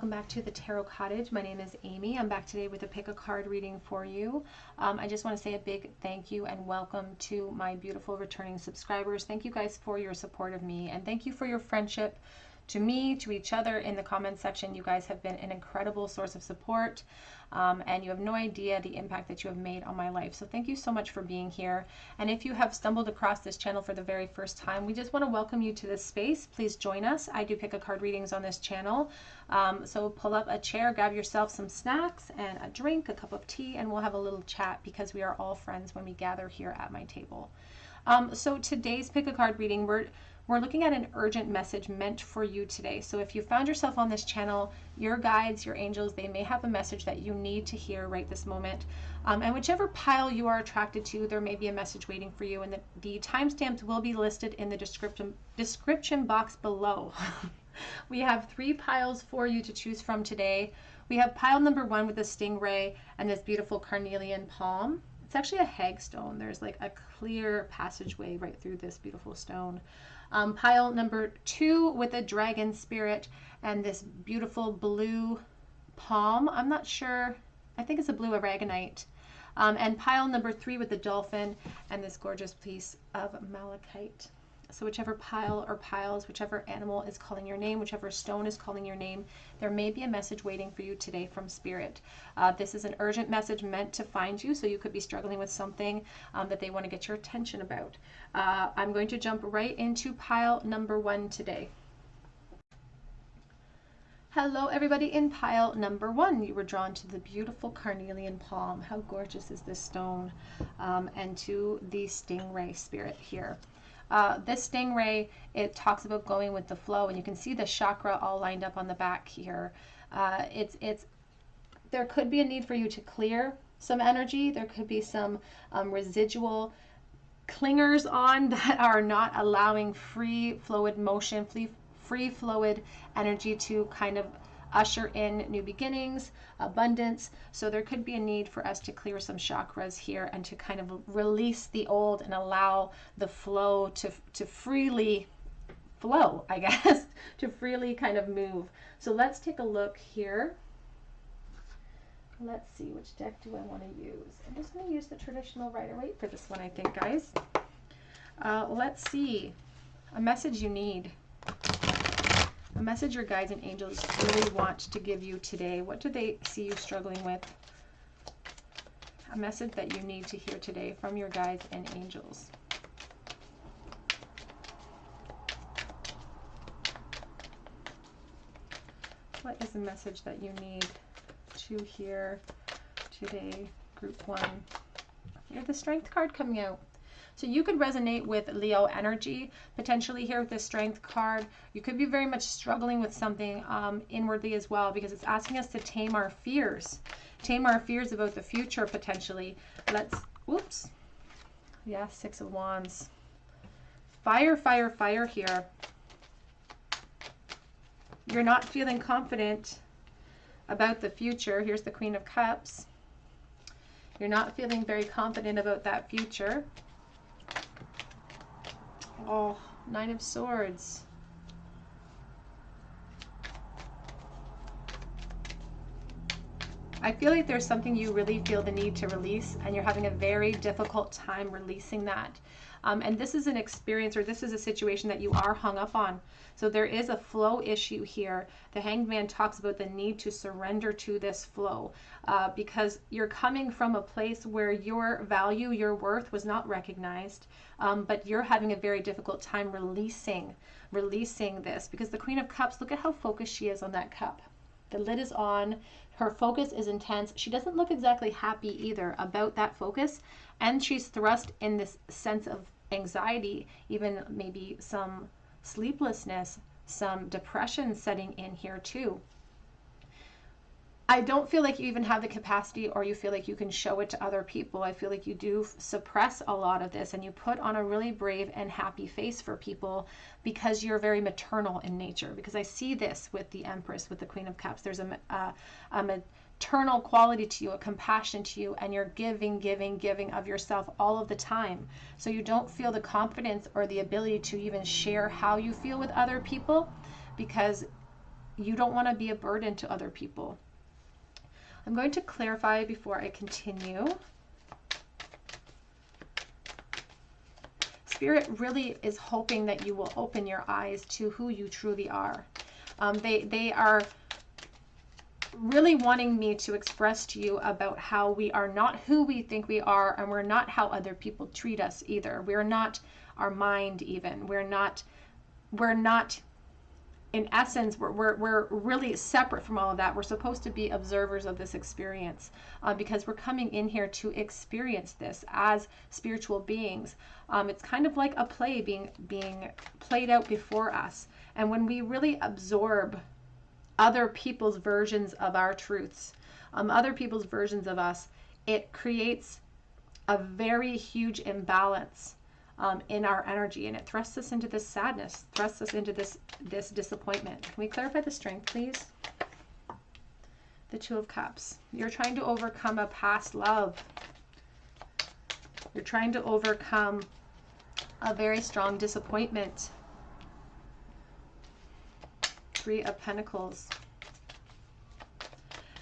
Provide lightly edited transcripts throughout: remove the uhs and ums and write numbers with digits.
welcome back to the Tarot Cottage. My name is Amy. I'm back today with a pick a card reading for you. I just want to say a big thank you and welcome to my beautiful returning subscribers. Thank you guys for your support of me, and thank you for your friendship to me, to each other in the comment section. You guys have been an incredible source of support, and you have no idea the impact that you have made on my life. So thank you so much for being here. And if you have stumbled across this channel for the very first time, we just want to welcome you to this space. Please join us. I do pick a card readings on this channel. So pull up a chair, grab yourself some snacks and a drink, a cup of tea, and we'll have a little chat because we are all friends when we gather here at my table. So today's pick a card reading, we're looking at an urgent message meant for you today. So if you found yourself on this channel, your guides, your angels, they may have a message that you need to hear right this moment. And whichever pile you are attracted to, there may be a message waiting for you. And the timestamps will be listed in the description box below. We have 3 piles for you to choose from today. We have pile number 1 with the stingray and this beautiful carnelian palm. It's actually a hagstone. There's like a clear passageway right through this beautiful stone. Pile number 2 with a dragon spirit and this beautiful blue palm. I'm not sure. I think it's a blue aragonite. And pile number 3 with the dolphin and this gorgeous piece of malachite. So whichever pile or piles, whichever animal is calling your name, whichever stone is calling your name, there may be a message waiting for you today from Spirit. This is an urgent message meant to find you, so you could be struggling with something that they want to get your attention about. I'm going to jump right into pile number 1 today. Hello everybody in pile number 1. You were drawn to the beautiful carnelian palm. How gorgeous is this stone? And to the stingray spirit here. This stingray, it talks about going with the flow, and you can see the chakra all lined up on the back here. There could be a need for you to clear some energy. There could be some residual clingers on that are not allowing free fluid motion, free fluid energy to kind of usher in new beginnings, abundance. So there could be a need for us to clear some chakras here and to kind of release the old and allow the flow to freely flow, I guess, to freely kind of move. So let's take a look here. Let's see, which deck do I want to use? I'm just going to use the traditional Rider-Waite for this one, I think, guys. Let's see. A message you need. A message your guides and angels really want to give you today. What do they see you struggling with? A message that you need to hear today from your guides and angels. What is the message that you need to hear today, group 1? You have the Strength card coming out. So you could resonate with Leo energy potentially here with this Strength card. You could be very much struggling with something inwardly as well, because it's asking us to tame our fears. Tame our fears about the future potentially. Whoops. Yeah, 6 of Wands. Fire, fire, fire here. You're not feeling confident about the future. Here's the Queen of Cups. You're not feeling very confident about that future. Oh, 9 of Swords. I feel like there's something you really feel the need to release, and you're having a very difficult time releasing that. And this is an experience, or this is a situation that you are hung up on. So there is a flow issue here. The Hanged Man talks about the need to surrender to this flow because you're coming from a place where your value, your worth was not recognized, but you're having a very difficult time releasing this, because the Queen of Cups, look at how focused she is on that cup. The lid is on. Her focus is intense. She doesn't look exactly happy either about that focus. And she's thrust in this sense of anxiety, even maybe some sleeplessness, some depression setting in here too. I don't feel like you even have the capacity, or you feel like you can show it to other people. I feel like you do suppress a lot of this, and you put on a really brave and happy face for people because you're very maternal in nature. Because I see this with the Empress, with the Queen of Cups. There's a maternal quality to you, a compassion to you, and you're giving of yourself all of the time. So you don't feel the confidence or the ability to even share how you feel with other people, because you don't want to be a burden to other people. I'm going to clarify before I continue. Spirit really is hoping that you will open your eyes to who you truly are. They are really wanting me to express to you about how we are not who we think we are, and we're not how other people treat us either. We're not our mind even. We're not in essence, we're really separate from all of that. We're supposed to be observers of this experience because we're coming in here to experience this as spiritual beings. It's kind of like a play being played out before us. And when we really absorb other people's versions of our truths, other people's versions of us, it creates a very huge imbalance in our energy, and it thrusts us into this sadness, thrusts us into this disappointment. Can we clarify the strength, please? The Two of Cups. You're trying to overcome a past love. You're trying to overcome a very strong disappointment. Three of Pentacles.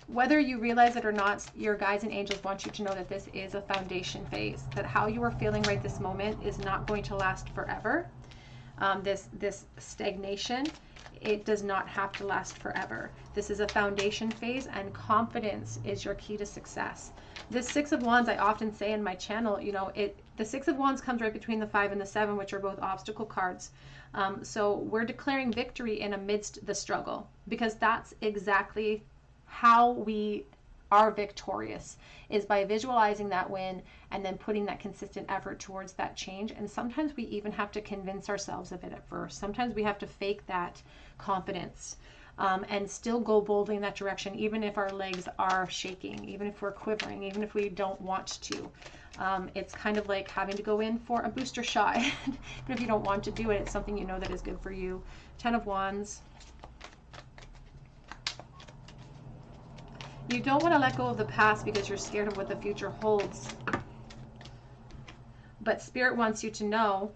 Whether you realize it or not, your guides and angels want you to know that this is a foundation phase, that how you are feeling right this moment is not going to last forever. This stagnation, it does not have to last forever. This is a foundation phase, and confidence is your key to success. This Six of Wands, I often say in my channel, you know, the Six of Wands comes right between the 5 and the 7, which are both obstacle cards. So we're declaring victory in amidst the struggle, because that's exactly how we are victorious, is by visualizing that win and then putting that consistent effort towards that change. And sometimes we even have to convince ourselves of it at first. Sometimes we have to fake that confidence and still go boldly in that direction, even if our legs are shaking, even if we're quivering, even if we don't want to. It's kind of like having to go in for a booster shot. Even if you don't want to do it, it's something you know that is good for you. 10 of Wands. You don't want to let go of the past because you're scared of what the future holds. But Spirit wants you to know,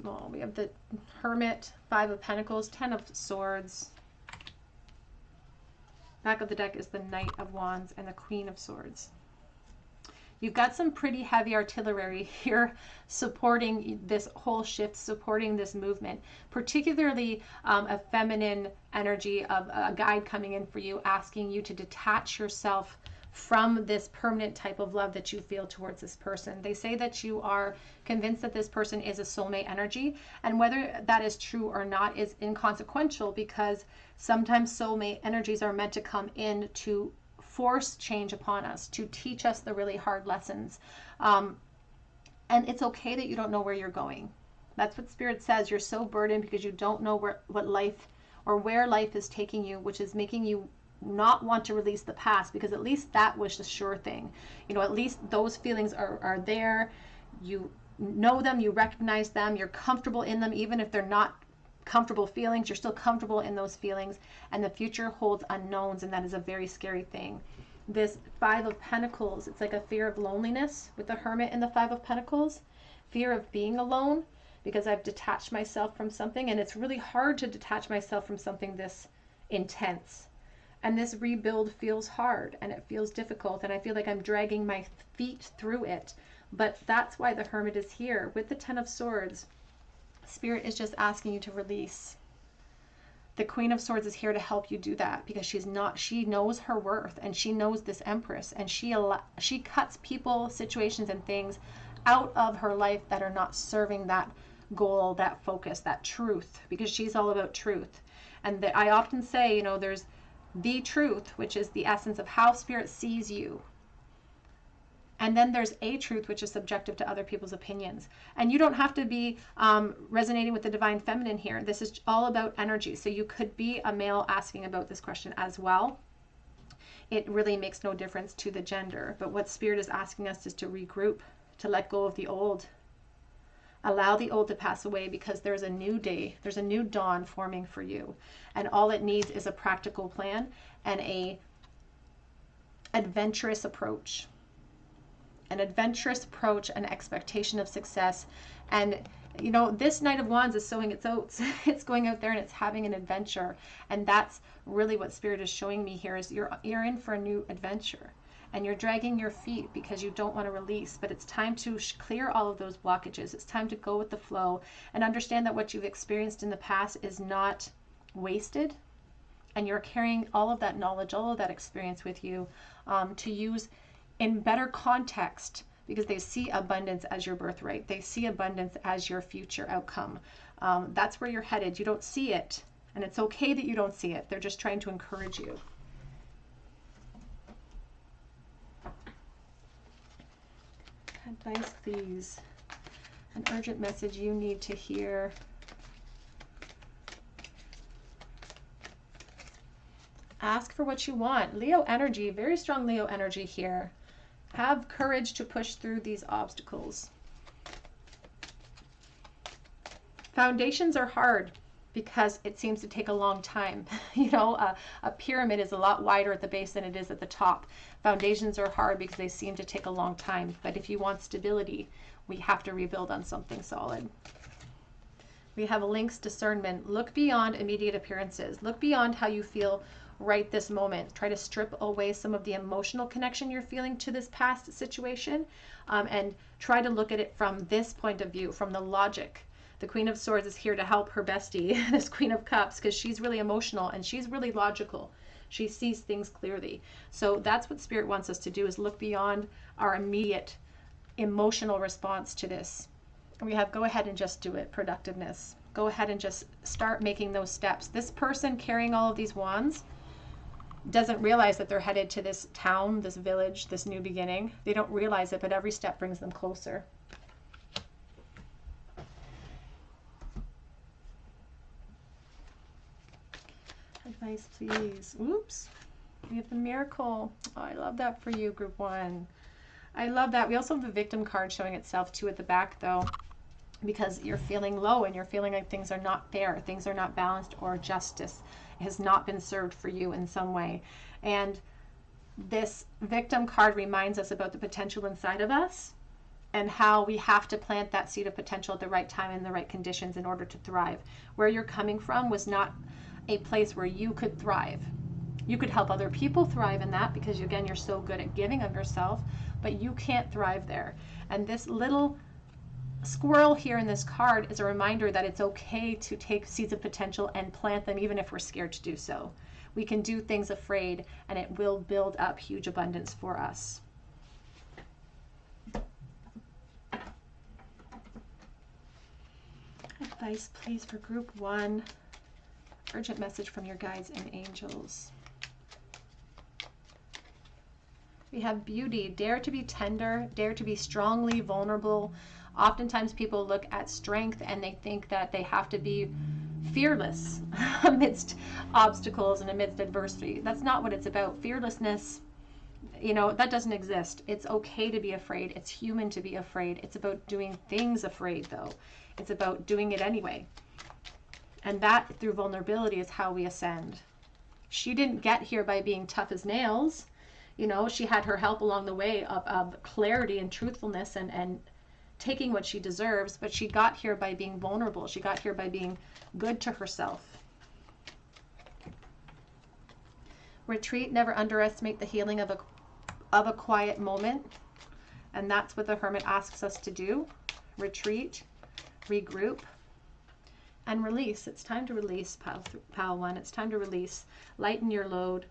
well, we have the Hermit, 5 of Pentacles, 10 of Swords. Back of the deck is the Knight of Wands and the Queen of Swords. You've got some pretty heavy artillery here supporting this whole shift, supporting this movement, particularly a feminine energy of a guide coming in for you, asking you to detach yourself from this permanent type of love that you feel towards this person. They say that you are convinced that this person is a soulmate energy, and whether that is true or not is inconsequential, because sometimes soulmate energies are meant to come in to force change upon us, to teach us the really hard lessons. And it's okay that you don't know where you're going. That's what Spirit says. You're so burdened because you don't know what life or where life is taking you, which is making you not want to release the past, because at least that was the sure thing. You know, at least those feelings are there. You know them, you recognize them, you're comfortable in them, even if they're not comfortable feelings, you're still comfortable in those feelings, and the future holds unknowns, and that is a very scary thing. This 5 of Pentacles, it's like a fear of loneliness with the Hermit and the 5 of Pentacles, fear of being alone because I've detached myself from something, and it's really hard to detach myself from something this intense. And this rebuild feels hard and it feels difficult, and I feel like I'm dragging my feet through it. But that's why the Hermit is here with the 10 of Swords. Spirit is just asking you to release. The Queen of Swords is here to help you do that, because she knows her worth, and she knows this Empress, and she cuts people, situations, and things out of her life that are not serving that goal, that focus, that truth, because she's all about truth. And I often say, you know, there's the truth, which is the essence of how Spirit sees you. And then there's a truth, which is subjective to other people's opinions. And you don't have to be resonating with the Divine Feminine here. This is all about energy. So you could be a male asking about this question as well. It really makes no difference to the gender. But what Spirit is asking us is to regroup, to let go of the old. Allow the old to pass away, because there's a new day, there's a new dawn forming for you. And all it needs is a practical plan and a adventurous approach. an adventurous approach, an expectation of success. And you know, this Knight of Wands is sowing its oats. It's going out there and it's having an adventure. And that's really what Spirit is showing me here, is you're in for a new adventure. And you're dragging your feet because you don't want to release. But it's time to clear all of those blockages. It's time to go with the flow and understand that what you've experienced in the past is not wasted. And you're carrying all of that knowledge, all of that experience with you to use in better context, because they see abundance as your birthright. They see abundance as your future outcome. That's where you're headed. You don't see it, and it's okay that you don't see it. They're just trying to encourage you. Advice, please. An urgent message you need to hear. Ask for what you want. Leo energy, very strong Leo energy here. Have courage to push through these obstacles. Foundations are hard because it seems to take a long time. You know, a pyramid is a lot wider at the base than it is at the top. Foundations are hard because they seem to take a long time. But if you want stability, we have to rebuild on something solid. We have a Lynx discernment. Look beyond immediate appearances. Look beyond how you feel right this moment. Try to strip away some of the emotional connection you're feeling to this past situation, and try to look at it from this point of view, from the logic. The Queen of Swords is here to help her bestie, this Queen of Cups, because she's really emotional and she's really logical. She sees things clearly. So that's what Spirit wants us to do, is look beyond our immediate emotional response to this. We have go ahead and just do it. Productiveness. Go ahead and just start making those steps. This person carrying all of these wands doesn't realize that they're headed to this town, this village, this new beginning. They don't realize it, but every step brings them closer. Advice, please. Oops. We have the Miracle. Oh, I love that for you, Group 1. I love that. We also have the Victim card showing itself too at the back, though, because you're feeling low and you're feeling like things are not fair, things are not balanced, or justice has not been served for you in some way. And this Victim card reminds us about the potential inside of us and how we have to plant that seed of potential at the right time and the right conditions in order to thrive. Where you're coming from was not a place where you could thrive. You could help other people thrive in that because, again, you're so good at giving of yourself, but you can't thrive there. And this little squirrel here in this card is a reminder that it's okay to take seeds of potential and plant them, even if we're scared to do so. We can do things afraid, and it will build up huge abundance for us. Advice, please, for Group 1. Urgent message from your guides and angels. We have beauty. Dare to be tender. Dare to be strongly vulnerable. Oftentimes people look at strength and they think that they have to be fearless amidst obstacles and amidst adversity. That's not what it's about. Fearlessness, you know, that doesn't exist. It's okay to be afraid. It's human to be afraid. It's about doing things afraid, though. It's about doing it anyway. And that, through vulnerability, is how we ascend. She didn't get here by being tough as nails. You know, she had her help along the way of clarity and truthfulness and taking what she deserves, but she got here by being vulnerable. She got here by being good to herself. Retreat. Never underestimate the healing of a quiet moment. And that's what the Hermit asks us to do. Retreat, regroup, and release. It's time to release, Pile 1. It's time to release. Lighten your load.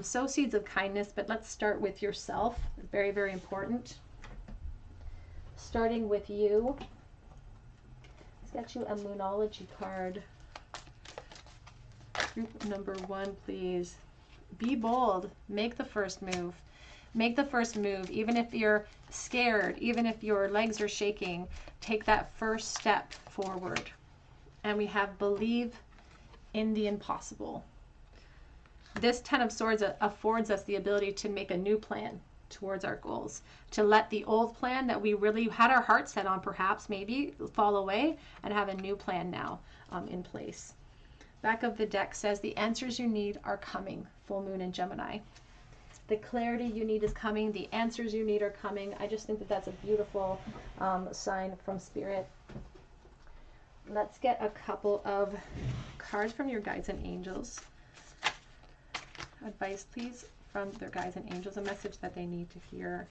Sow seeds of kindness, but let's start with yourself. It's very, very important. Starting with you. Let's get you a Moonology card. Group number 1, please. Be bold. Make the first move. Make the first move. Even if you're scared, even if your legs are shaking, take that first step forward. And we have believe in the impossible. This 10 of Swords affords us the ability to make a new plan towards our goals, to let the old plan that we really had our heart set on perhaps maybe fall away and have a new plan now in place. Back of the deck says the answers you need are coming. Full moon in Gemini. The clarity you need is coming. The answers you need are coming. I just think that that's a beautiful sign from Spirit. Let's get a couple of cards from your guides and angels. Advice, please, from their guides and angels. A message that they need to hear.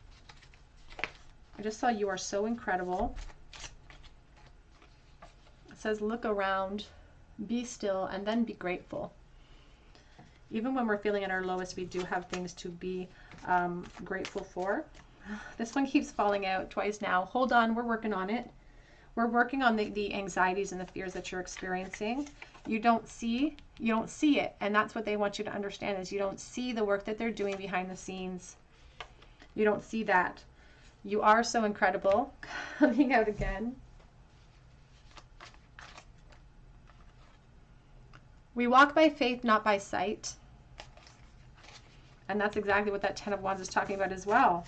I just saw you are so incredible. It says, look around, be still, and then be grateful. Even when we're feeling at our lowest, we do have things to be grateful for. This one keeps falling out twice now. Hold on, we're working on it. We're working on the anxieties and the fears that you're experiencing. You don't see it. And that's what they want you to understand, is you don't see the work that they're doing behind the scenes. You don't see that. You are so incredible. Coming out again. We walk by faith, not by sight. And that's exactly what that Ten of Wands is talking about as well.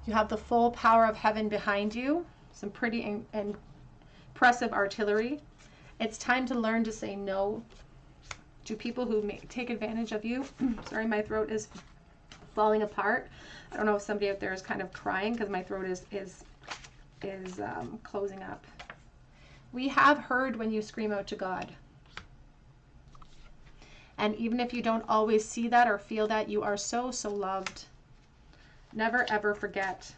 You have the full power of heaven behind you. Some pretty impressive artillery. It's time to learn to say no to people who may take advantage of you. Sorry, my throat is falling apart. I don't know if somebody out there is kind of crying because my throat is closing up. We have heard when you scream out to God. And even if you don't always see that or feel that, you are so, so loved. Never, ever forget.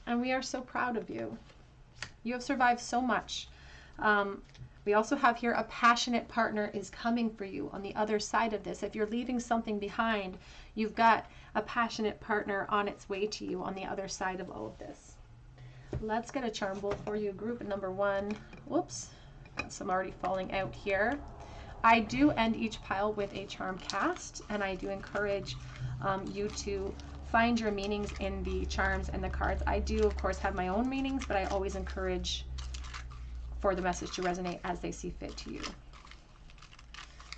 And we are so proud of you. You have survived so much. We also have here a passionate partner is coming for you on the other side of this. If you're leaving something behind, you've got a passionate partner on its way to you on the other side of all of this. Let's get a charm bowl for you, group number 1. Whoops, got some already falling out here. I do end each pile with a charm cast, and I do encourage you to find your meanings in the charms and the cards. I do, of course, have my own meanings, but I always encourage for the message to resonate as they see fit to you.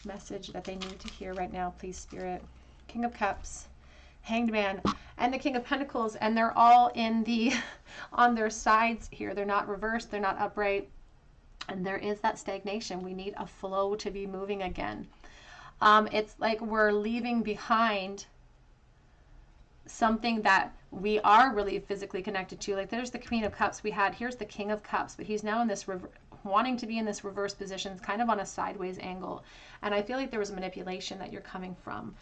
Message that they need to hear right now, please, Spirit. King of Cups, Hanged Man, and the King of Pentacles, and they're all in the on their sides here. They're not reversed, they're not upright, and there is that stagnation. We need a flow to be moving again. It's like we're leaving behind something that we are really physically connected to. Like there's the Queen of Cups we had. Here's the King of Cups, but he's now in this wanting to be in this reverse position, kind of on a sideways angle. And I feel like there was manipulation that you're coming from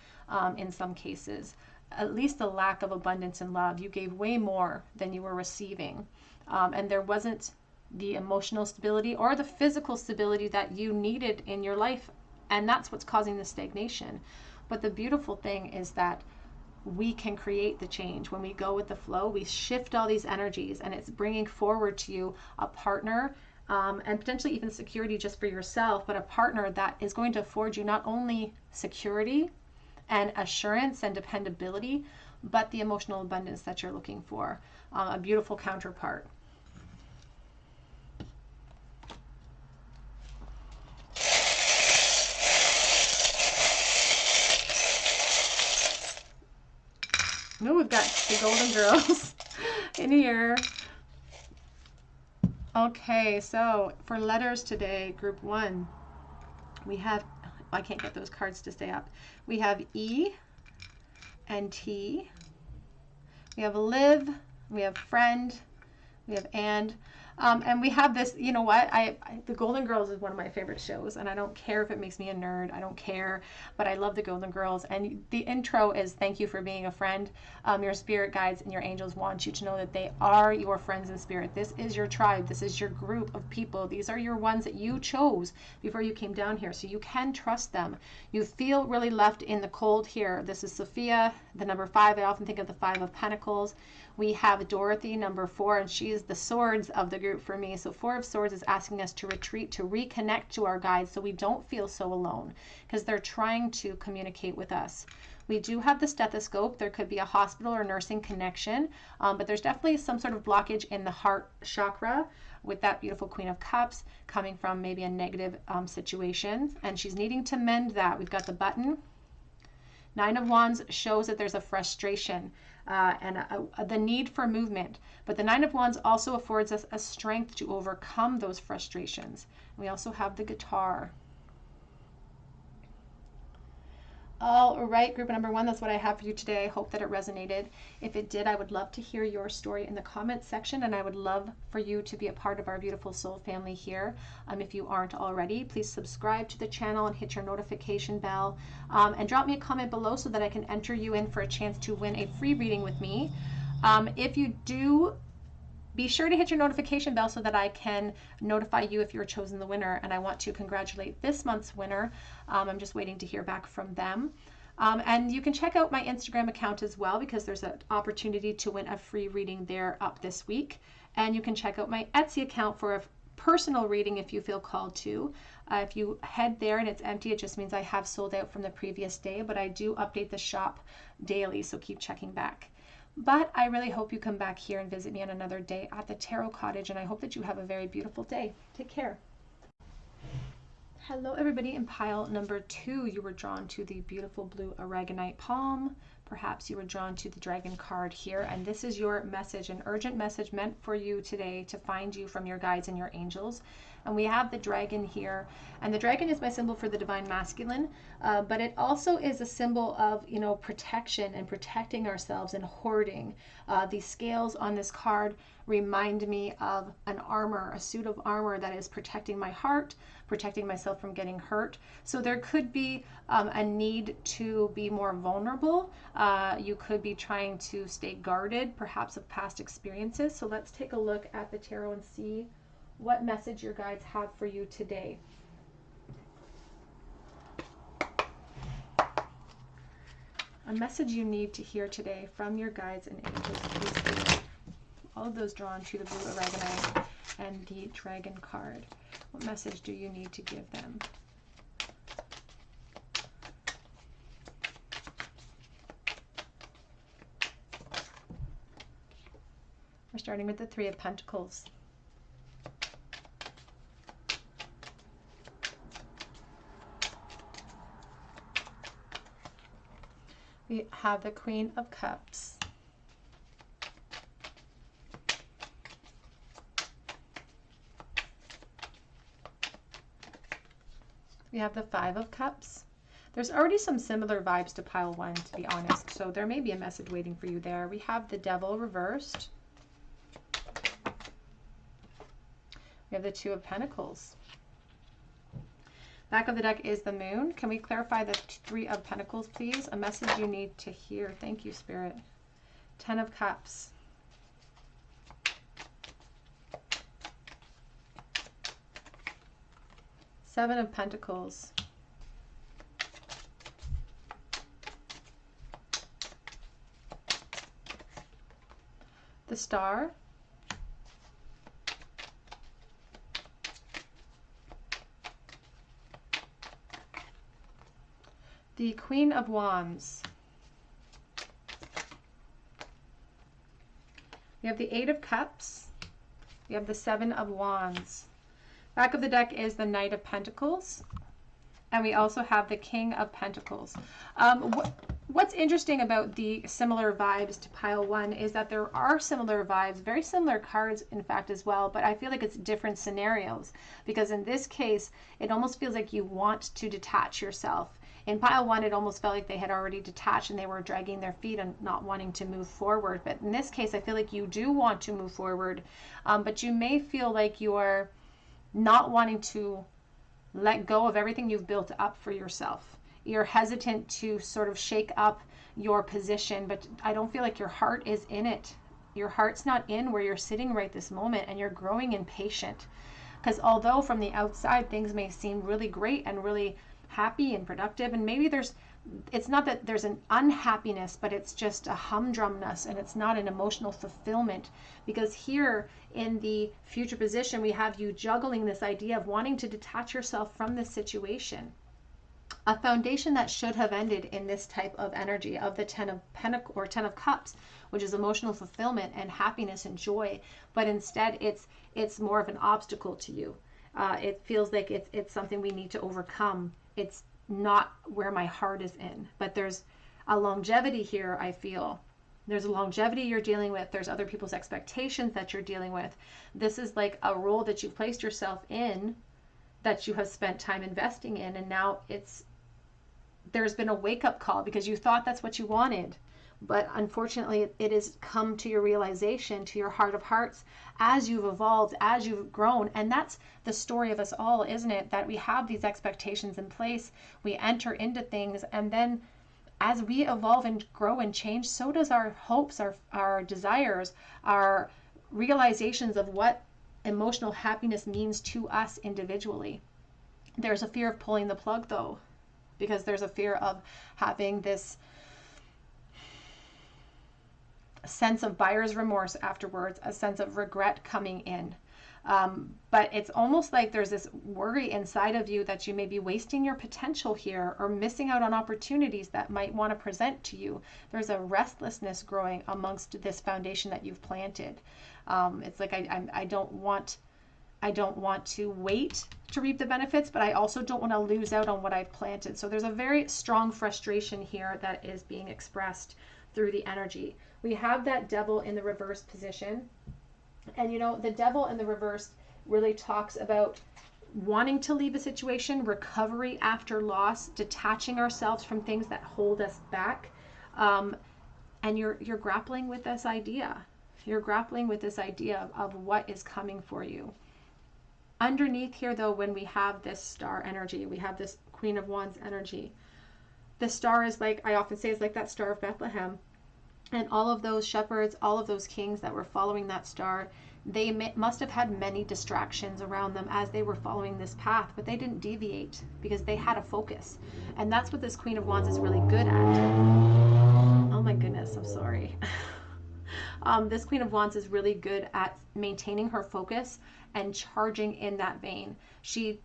in some cases. At least a lack of abundance and love. You gave way more than you were receiving. And there wasn't the emotional stability or the physical stability that you needed in your life. And that's what's causing the stagnation. But the beautiful thing is that we can create the change. When we go with the flow, we shift all these energies, and it's bringing forward to you a partner and potentially even security just for yourself, but a partner that is going to afford you not only security and assurance and dependability, but the emotional abundance that you're looking for. A beautiful counterpart. No, we've got the Golden Girls in here. Okay, so for letters today, group 1, we have, I can't get those cards to stay up. We have E and T. We have live, we have friend, we have and we have this, you know what, the Golden Girls is one of my favorite shows, and I don't care if it makes me a nerd, I don't care, but I love the Golden Girls. And the intro is thank you for being a friend. Your spirit guides and your angels want you to know that they are your friends in spirit. This is your tribe, this is your group of people, these are your ones that you chose before you came down here, so you can trust them. You feel really left in the cold here. This is Sophia, the number 5. I often think of the 5 of Pentacles. We have Dorothy, number 4, and she is the swords of the group for me. So 4 of Swords is asking us to retreat, to reconnect to our guides so we don't feel so alone, because they're trying to communicate with us. We do have the stethoscope. There could be a hospital or nursing connection, but there's definitely some sort of blockage in the heart chakra with that beautiful Queen of Cups coming from maybe a negative situation, and she's needing to mend that. We've got the button. 9 of Wands shows that there's a frustration and the need for movement. But the 9 of Wands also affords us a strength to overcome those frustrations. We also have the guitar. All right, group number 1, that's what I have for you today. I hope that it resonated. If it did, I would love to hear your story in the comments section, and I would love for you to be a part of our beautiful soul family here. If you aren't already, please subscribe to the channel and hit your notification bell, and drop me a comment below so that I can enter you in for a chance to win a free reading with me. If you do, be sure to hit your notification bell so that I can notify you if you're chosen the winner. And I want to congratulate this month's winner. I'm just waiting to hear back from them. And you can check out my Instagram account as well, because there's an opportunity to win a free reading there up this week. And you can check out my Etsy account for a personal reading if you feel called to. If you head there and it's empty, it just means I have sold out from the previous day, but I do update the shop daily, so keep checking back. But I really hope you come back here and visit me on another day at the Tarot Cottage, and I hope that you have a very beautiful day. Take care. Hello everybody. In pile number 2, you were drawn to the beautiful blue aragonite palm. Perhaps you were drawn to the dragon card here, and this is your message, an urgent message meant for you today to find you from your guides and your angels. And we have the dragon here, and the dragon is my symbol for the divine masculine, but it also is a symbol of, protection and protecting ourselves and hoarding. The scales on this card remind me of an armor, a suit of armor that is protecting my heart, protecting myself from getting hurt. So there could be a need to be more vulnerable. You could be trying to stay guarded, perhaps of past experiences. So let's take a look at the tarot and see what message your guides have for you today. A message you need to hear today from your guides and angels, please. All of those drawn to the blue aragonite and the dragon card. What message do you need to give them? We're starting with the 3 of Pentacles. We have the Queen of Cups. We have the 5 of Cups. There's already some similar vibes to pile 1, to be honest, so there may be a message waiting for you there. We have the Devil reversed. We have the 2 of Pentacles. Back of the deck is the Moon. Can we clarify the 3 of Pentacles, please? A message you need to hear. Thank you, Spirit. 10 of Cups. Seven of Pentacles. The Star. The Queen of Wands. We have the 8 of Cups. We have the 7 of Wands. Back of the deck is the Knight of Pentacles. And we also have the King of Pentacles. What's interesting about the similar vibes to pile 1 is that there are similar vibes, very similar cards, in fact, as well, but I feel like it's different scenarios. Because in this case, it almost feels like you want to detach yourself. In pile 1, it almost felt like they had already detached and they were dragging their feet and not wanting to move forward. But in this case, I feel like you do want to move forward, but you may feel like you're not wanting to let go of everything you've built up for yourself. You're hesitant to sort of shake up your position, but I don't feel like your heart is in it. Your heart's not in where you're sitting right this moment, and you're growing impatient. Because although from the outside things may seem really great and really happy and productive, and maybe it's not that there's an unhappiness, but it's just a humdrumness, and it's not an emotional fulfillment. Because here in the future position, we have you juggling this idea of wanting to detach yourself from this situation. A foundation that should have ended in this type of energy of the 10 of Pentacles or 10 of Cups, which is emotional fulfillment and happiness and joy, but instead it's more of an obstacle to you. It feels like it's something we need to overcome. It's not where my heart is in, but there's a longevity here. I feel there's a longevity you're dealing with. There's other people's expectations that you're dealing with. This is like a role that you've placed yourself in, that you have spent time investing in, and now it's there's been a wake-up call because you thought that's what you wanted. But unfortunately, it has come to your realization, to your heart of hearts, as you've evolved, as you've grown. And that's the story of us all, isn't it? That we have these expectations in place, we enter into things, and then as we evolve and grow and change, so does our hopes, our desires, our realizations of what emotional happiness means to us individually. There's a fear of pulling the plug, though, because there's a fear of having this sense of buyer's remorse afterwards, a sense of regret coming in. But it's almost like there's this worry inside of you that you may be wasting your potential here or missing out on opportunities that might want to present to you. There's a restlessness growing amongst this foundation that you've planted. It's like I don't want to wait to reap the benefits, but I also don't want to lose out on what I've planted. So there's a very strong frustration here that is being expressed through the energy. We have that devil in the reverse position. And you know, the devil in the reverse really talks about wanting to leave a situation, recovery after loss, detaching ourselves from things that hold us back. And you're grappling with this idea. You're grappling with this idea of what is coming for you. Underneath here, though, when we have this star energy, we have this Queen of Wands energy. The star is like, I often say, is like that Star of Bethlehem. And all of those shepherds, all of those kings that were following that star, they must have had many distractions around them as they were following this path, but they didn't deviate because they had a focus. And that's what this Queen of Wands is really good at. Oh my goodness, I'm sorry. This Queen of Wands is really good at maintaining her focus and charging in that vein. She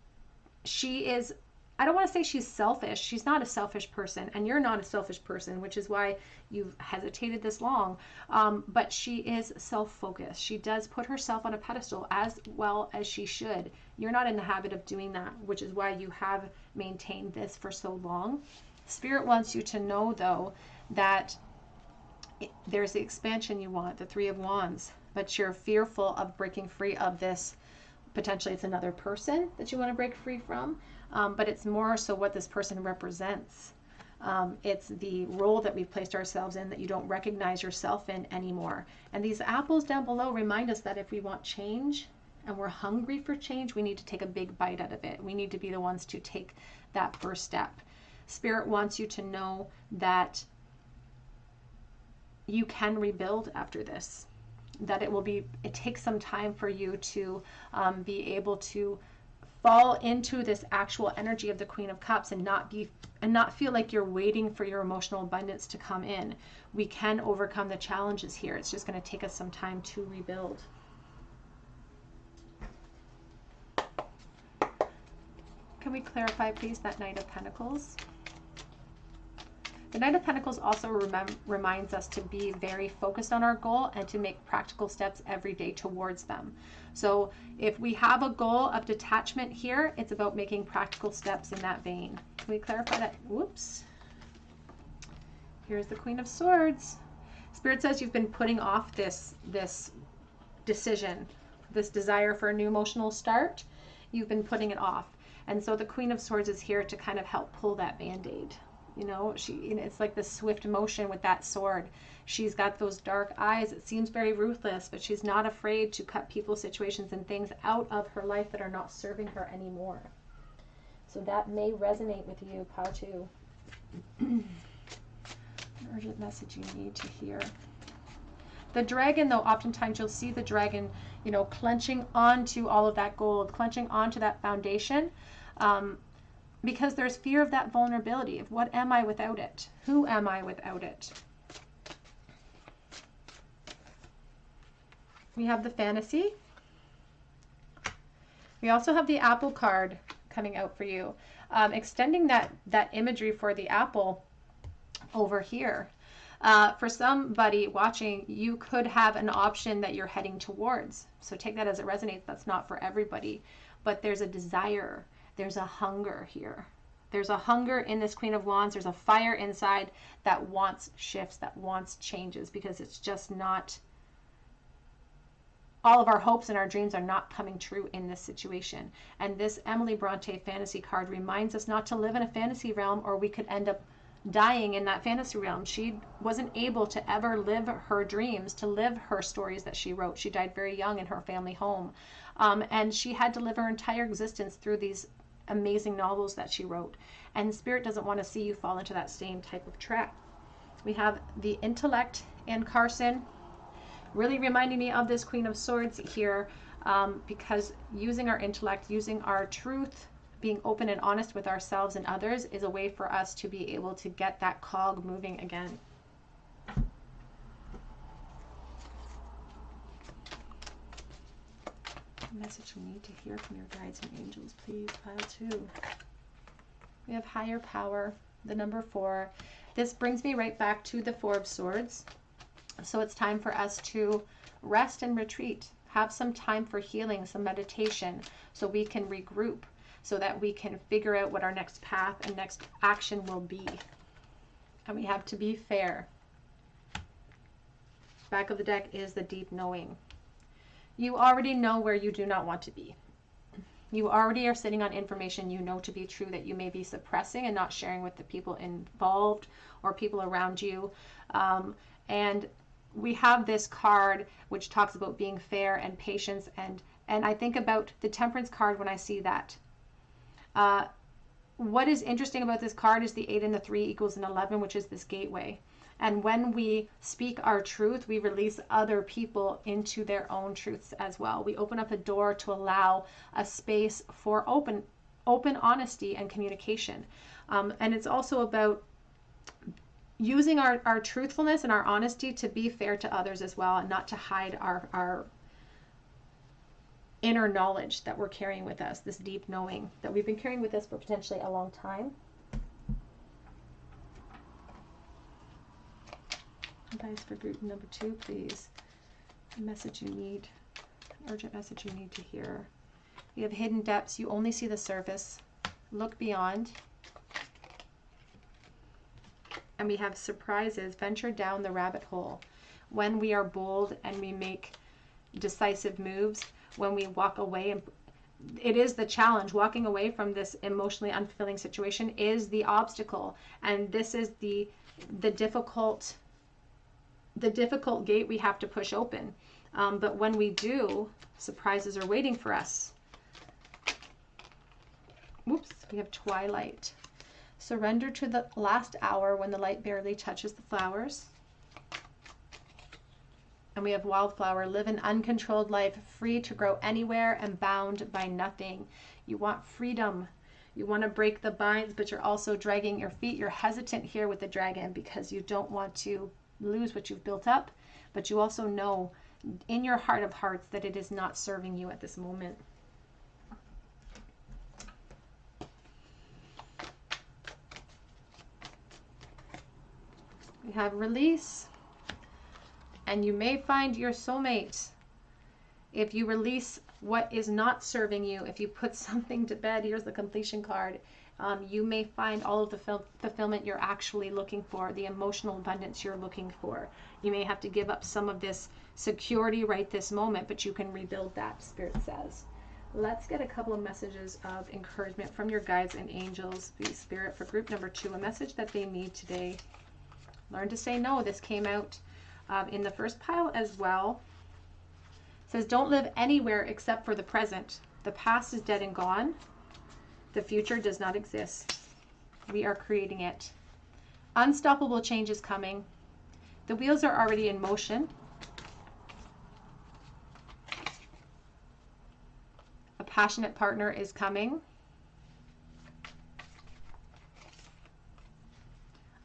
is, I don't want to say she's selfish. She's not a selfish person, and you're not a selfish person, which is why you've hesitated this long. But she is self-focused. She does put herself on a pedestal as well as she should. You're not in the habit of doing that, which is why you have maintained this for so long. Spirit wants you to know, though, that there's the expansion you want, the Three of Wands, but you're fearful of breaking free of this. Potentially it's another person that you want to break free from, but it's more so what this person represents. It's the role that we've placed ourselves in that you don't recognize yourself in anymore. And these apples down below remind us that if we want change and we're hungry for change, we need to take a big bite out of it. We need to be the ones to take that first step. Spirit wants you to know that you can rebuild after this. That it takes some time for you to be able to fall into this actual energy of the Queen of Cups and not feel like you're waiting for your emotional abundance to come in. We can overcome the challenges here. It's just going to take us some time to rebuild. Can we clarify, please, that Knight of Pentacles? The Knight of Pentacles also reminds us to be very focused on our goal and to make practical steps every day towards them. So if we have a goal of detachment here, it's about making practical steps in that vein. Can we clarify that? Whoops. Here's the Queen of Swords. Spirit says you've been putting off this decision, this desire for a new emotional start. You've been putting it off. And so the Queen of Swords is here to kind of help pull that Band-Aid. You know, it's like this swift motion with that sword. She's got those dark eyes. It seems very ruthless, but she's not afraid to cut people, situations, and things out of her life that are not serving her anymore. So that may resonate with you, Patu. An urgent message you need to hear. The dragon, though, oftentimes you'll see the dragon, you know, clenching onto all of that gold, clenching onto that foundation. Because there's fear of that vulnerability of what am I without it? Who am I without it? We have the Fantasy. We also have the Apple card coming out for you. Extending that imagery for the apple over here. For somebody watching, you could have an option that you're heading towards. So take that as it resonates. That's not for everybody. But there's a desire. There's a hunger here. There's a hunger in this Queen of Wands. There's a fire inside that wants shifts, that wants changes, because it's just not all of our hopes and our dreams are not coming true in this situation. And this Emily Bronte fantasy card reminds us not to live in a fantasy realm, or we could end up dying in that fantasy realm. She wasn't able to ever live her dreams, to live her stories that she wrote. She died very young in her family home. And she had to live her entire existence through these amazing novels that she wrote. And Spirit doesn't want to see you fall into that same type of trap. We have the intellect and Carson, really reminding me of this Queen of Swords here, because using our intellect, using our truth, being open and honest with ourselves and others is a way for us to be able to get that cog moving again. Message you need to hear from your guides and angels, please. Pile 2. We have higher power, the number 4. This brings me right back to the 4 of Swords. So it's time for us to rest and retreat. Have some time for healing, some meditation, so we can regroup, so that we can figure out what our next path and next action will be. And we have to be fair. Back of the deck is the deep knowing. You already know where you do not want to be. You already are sitting on information you know to be true that you may be suppressing and not sharing with the people involved or people around you. And we have this card which talks about being fair and patience, and I think about the Temperance card when I see that. What is interesting about this card is the 8 and the 3 equals an 11, which is this gateway. And when we speak our truth, we release other people into their own truths as well. We open up a door to allow a space for open honesty and communication. And it's also about using our truthfulness and our honesty to be fair to others as well, and not to hide our inner knowledge that we're carrying with us, this deep knowing that we've been carrying with us for potentially a long time. Advice for group number 2, please. A message you need, an urgent message you need to hear. You have hidden depths. You only see the surface. Look beyond. And we have surprises. Venture down the rabbit hole. When we are bold and we make decisive moves, when we walk away, and it is the challenge. Walking away from this emotionally unfulfilling situation is the obstacle, and this is the difficult gate we have to push open. But when we do, surprises are waiting for us. Oops, we have Twilight. Surrender to the last hour when the light barely touches the flowers. And we have Wildflower. Live an uncontrolled life, free to grow anywhere and bound by nothing. You want freedom. You want to break the binds, but you're also dragging your feet. You're hesitant here with the dragon because you don't want to lose what you've built up, but you also know in your heart of hearts that it is not serving you at this moment. We have Release, and you may find your soulmate if you release what is not serving you. If you put something to bed, here's the Completion card. You may find all of the fulfillment you're actually looking for, the emotional abundance you're looking for. You may have to give up some of this security right this moment, but you can rebuild that, Spirit says. Let's get a couple of messages of encouragement from your guides and angels, please, Spirit, for group number 2, a message that they need today. Learn to say no. This came out in the first pile as well. It says, don't live anywhere except for the present. The past is dead and gone. The future does not exist. We are creating it. Unstoppable change is coming. The wheels are already in motion. A passionate partner is coming.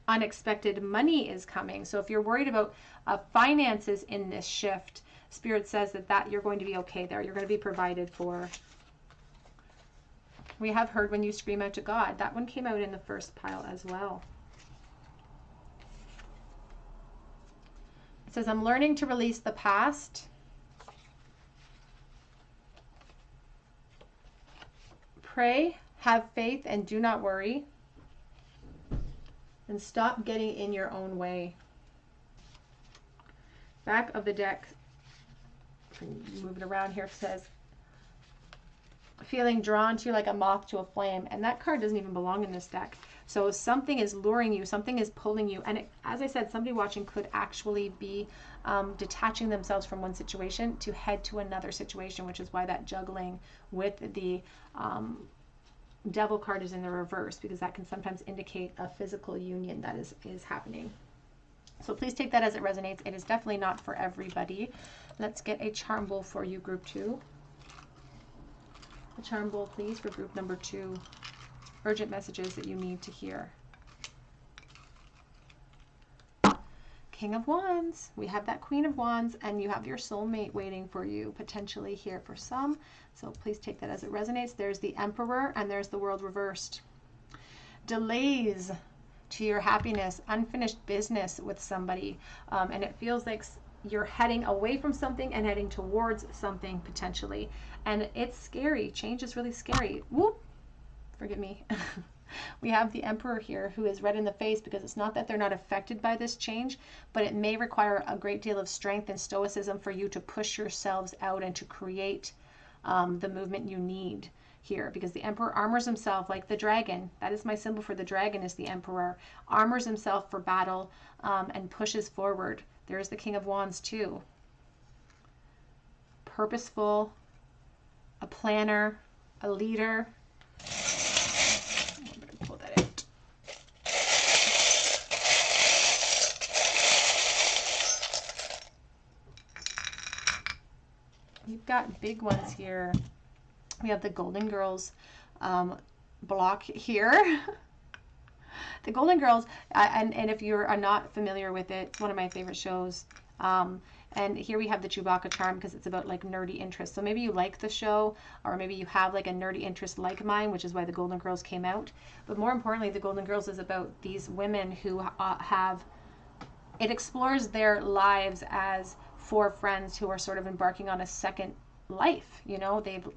Unexpected money is coming. So if you're worried about finances in this shift, Spirit says that you're going to be okay there. You're going to be provided for. We have Heard When You Scream Out to God. That one came out in the first pile as well. It says, I'm learning to release the past. Pray, have faith, and do not worry. And stop getting in your own way. Back of the deck, Move it around here. It says, feeling drawn to you like a moth to a flame. And that card doesn't even belong in this deck. So something is luring you, something is pulling you. And it, as I said, somebody watching could actually be detaching themselves from one situation to head to another situation, which is why that juggling with the Devil card is in the reverse, because that can sometimes indicate a physical union that is happening. So please take that as it resonates. It is definitely not for everybody. Let's get a charm bowl for you, group 2. A charm bowl, please, for group number 2. Urgent messages that you need to hear. King of Wands. We have that Queen of Wands, and you have your soulmate waiting for you, potentially here for some. So please take that as it resonates. There's the Emperor, and there's the World reversed. Delays to your happiness, unfinished business with somebody, and it feels like you're heading away from something and heading towards something potentially, and it's scary. Change is really scary. Whoop, forgive me. We have the Emperor here, who is red in the face, because it's not that they're not affected by this change, but it may require a great deal of strength and stoicism for you to push yourselves out and to create the movement you need here, because the Emperor armors himself like the dragon. That is my symbol for the dragon, is the Emperor. Armors himself for battle and pushes forward. There's the King of Wands too. Purposeful, a planner, a leader. I'm going to pull that out. You've got big ones here. We have the Golden Girls block here. The Golden Girls, and if you're not familiar with it, it's one of my favorite shows. And here we have the Chewbacca charm, because it's about like nerdy interests. So maybe you like the show, or maybe you have like a nerdy interest like mine, which is why the Golden Girls came out. But more importantly, the Golden Girls is about these women who it explores their lives as 4 friends who are sort of embarking on a second life. You know, they've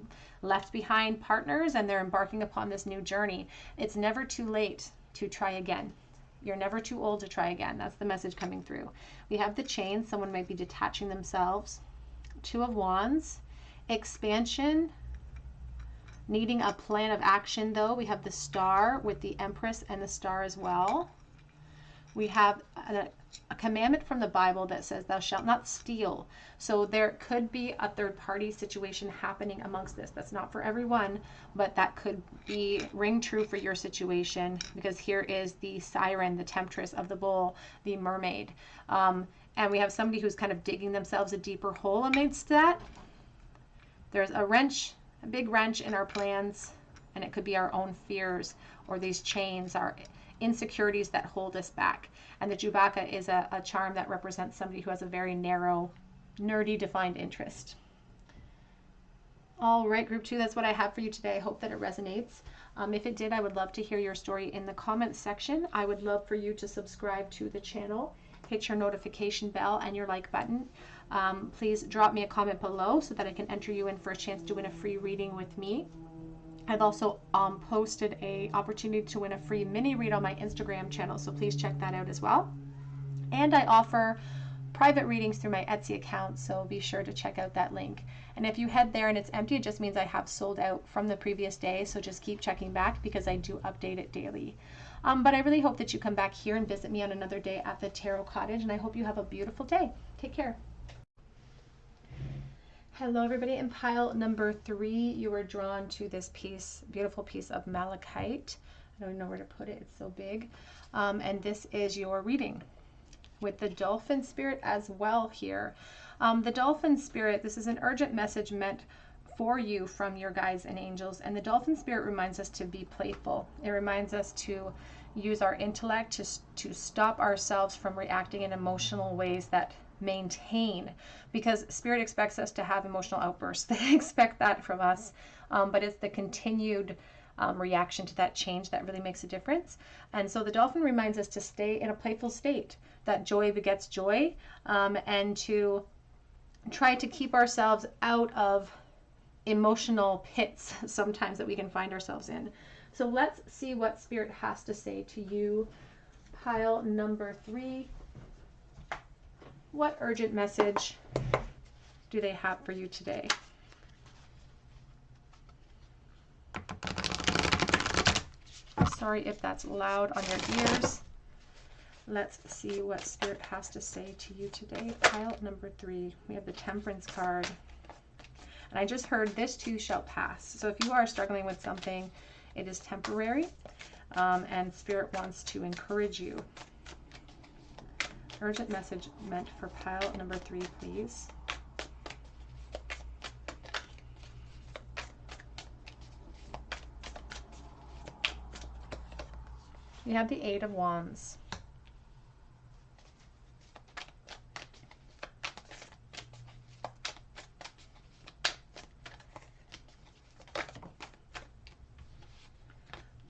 left behind partners and they're embarking upon this new journey. It's never too late to try again. You're never too old to try again. That's the message coming through. We have the Chain. Someone might be detaching themselves. 2 of Wands. Expansion. Needing a plan of action, though. We have the Star with the Empress and the Star as well. We have a commandment from the Bible that says, thou shalt not steal. So there could be a third-party situation happening amongst this. That's not for everyone, but that could ring true for your situation, because here is the Siren, the Temptress of the Bowl, the Mermaid. And we have somebody who's kind of digging themselves a deeper hole amidst that. There's a wrench, a big wrench in our plans, and it could be our own fears, or these chains, our insecurities that hold us back. And the Chewbacca is a charm that represents somebody who has a very narrow, nerdy defined interest. All right, group 2, that's what I have for you today. I hope that it resonates. If it did, I would love to hear your story in the comments section. I would love for you to subscribe to the channel, hit your notification bell and your like button. Please drop me a comment below so that I can enter you in for a chance to win a free reading with me. I've also posted an opportunity to win a free mini read on my Instagram channel, so please check that out as well. And I offer private readings through my Etsy account, so be sure to check out that link. And if you head there and it's empty, it just means I have sold out from the previous day, so just keep checking back, because I do update it daily. But I really hope that you come back here and visit me on another day at the Tarot Cottage, and I hope you have a beautiful day. Take care. Hello everybody. In pile number 3, you were drawn to this piece, beautiful piece of malachite. I don't know where to put it, it's so big. And this is your reading with the Dolphin Spirit as well here. The Dolphin Spirit, this is an urgent message meant for you from your guides and angels. And the Dolphin Spirit reminds us to be playful. It reminds us to use our intellect to stop ourselves from reacting in emotional ways that maintain, because Spirit expects us to have emotional outbursts. They expect that from us, but it's the continued reaction to that change that really makes a difference. And so the Dolphin reminds us to stay in a playful state, that joy begets joy, and to try to keep ourselves out of emotional pits sometimes that we can find ourselves in. So let's see what Spirit has to say to you. Pile number 3. What urgent message do they have for you today? Sorry if that's loud on your ears. Let's see what Spirit has to say to you today. Pile number 3. We have the Temperance card. And I just heard this too shall pass. So if you are struggling with something, it is temporary. And Spirit wants to encourage you. Urgent message meant for pile number 3, please. We have the 8 of Wands.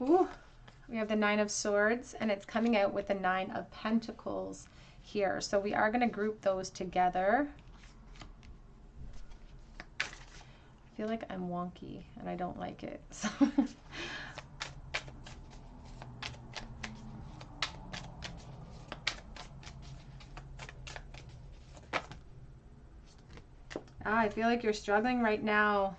Ooh, we have the 9 of Swords, and it's coming out with the 9 of Pentacles here. So we are going to group those together. I feel like I'm wonky, and I don't like it. So I feel like you're struggling right now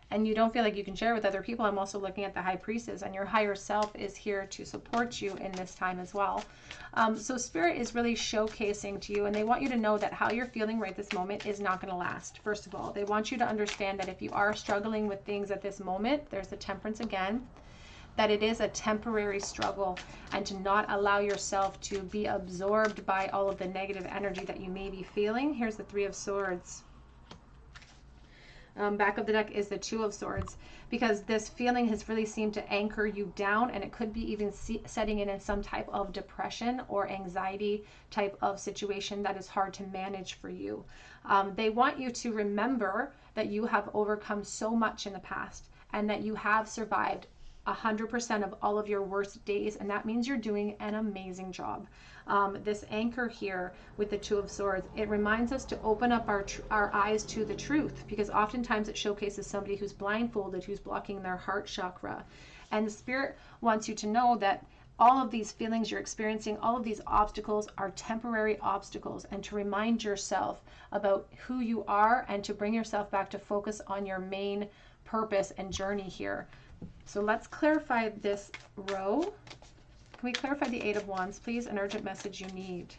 and you don't feel like you can share with other people. I'm also looking at the High Priestess, and your higher self is here to support you in this time as well. So Spirit is really showcasing to you, and they want you to know that how you're feeling right this moment is not going to last. First of all, they want you to understand that if you are struggling with things at this moment, there's the Temperance again, that it is a temporary struggle, and to not allow yourself to be absorbed by all of the negative energy that you may be feeling. Here's the 3 of Swords. Back of the deck is the 2 of Swords, because this feeling has really seemed to anchor you down, and it could be even setting in some type of depression or anxiety type of situation that is hard to manage for you. They want you to remember that you have overcome so much in the past, and that you have survived 100% of all of your worst days, and that means you're doing an amazing job. This anchor here with the 2 of Swords, it reminds us to open up our eyes to the truth, because oftentimes it showcases somebody who's blindfolded, who's blocking their heart chakra. And the Spirit wants you to know that all of these feelings you're experiencing, all of these obstacles are temporary obstacles, and to remind yourself about who you are, and to bring yourself back to focus on your main purpose and journey here. So let's clarify this row. Can we clarify the 8 of Wands, please? An urgent message you need.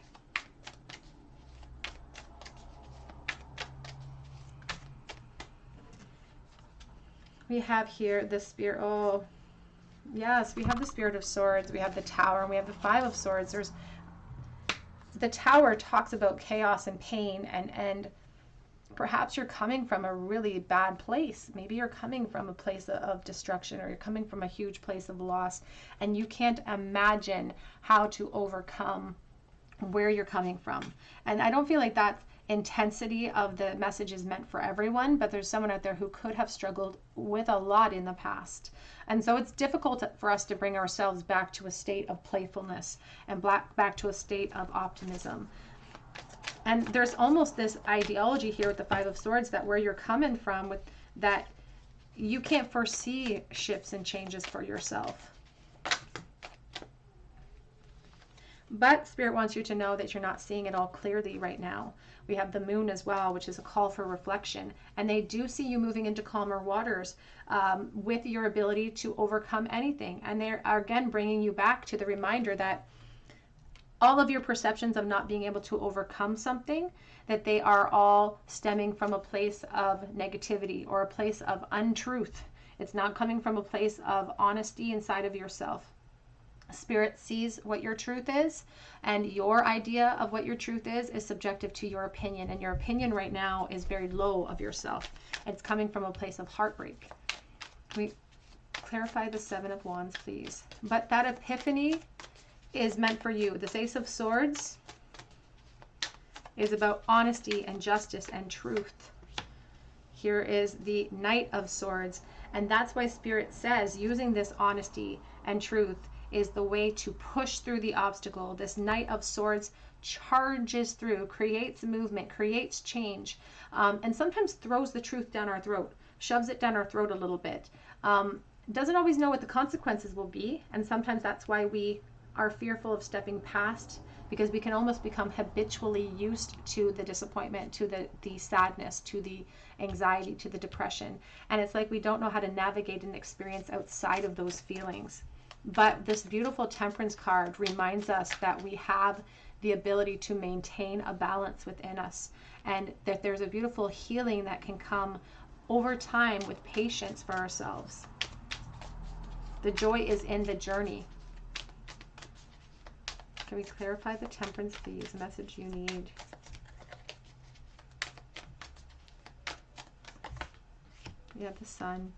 We have here the Spirit. Oh, yes, we have the Spirit of Swords. We have the Tower, and we have the 5 of Swords. The Tower talks about chaos and pain, and perhaps you're coming from a really bad place. Maybe you're coming from a place of destruction, or you're coming from a huge place of loss, and you can't imagine how to overcome where you're coming from. And I don't feel like that intensity of the message is meant for everyone, but there's someone out there who could have struggled with a lot in the past. And so it's difficult for us to bring ourselves back to a state of playfulness and back to a state of optimism. And there's almost this ideology here with the 5 of Swords that where you're coming from, with that you can't foresee shifts and changes for yourself. But Spirit wants you to know that you're not seeing it all clearly right now. We have the Moon as well, which is a call for reflection. And they do see you moving into calmer waters with your ability to overcome anything. And they are again bringing you back to the reminder that all of your perceptions of not being able to overcome something, that they are all stemming from a place of negativity or a place of untruth. It's not coming from a place of honesty inside of yourself. Spirit sees what your truth is, and your idea of what your truth is subjective to your opinion, and your opinion right now is very low of yourself. It's coming from a place of heartbreak. Can we clarify the 7 of Wands, please? But that epiphany is meant for you. The Ace of Swords is about honesty and justice and truth. Here is the Knight of Swords, and that's why Spirit says using this honesty and truth is the way to push through the obstacle. This Knight of Swords charges through, creates movement, creates change, and sometimes throws the truth down our throat, shoves it down our throat a little bit. Doesn't always know what the consequences will be, and sometimes that's why we are fearful of stepping past because we can almost become habitually used to the disappointment, to the sadness, to the anxiety, to the depression. And it's like we don't know how to navigate an experience outside of those feelings. But this beautiful Temperance card reminds us that we have the ability to maintain a balance within us, and that there's a beautiful healing that can come over time with patience for ourselves. The joy is in the journey. Can we clarify the Temperance, please? Message you need. Yeah, the sun.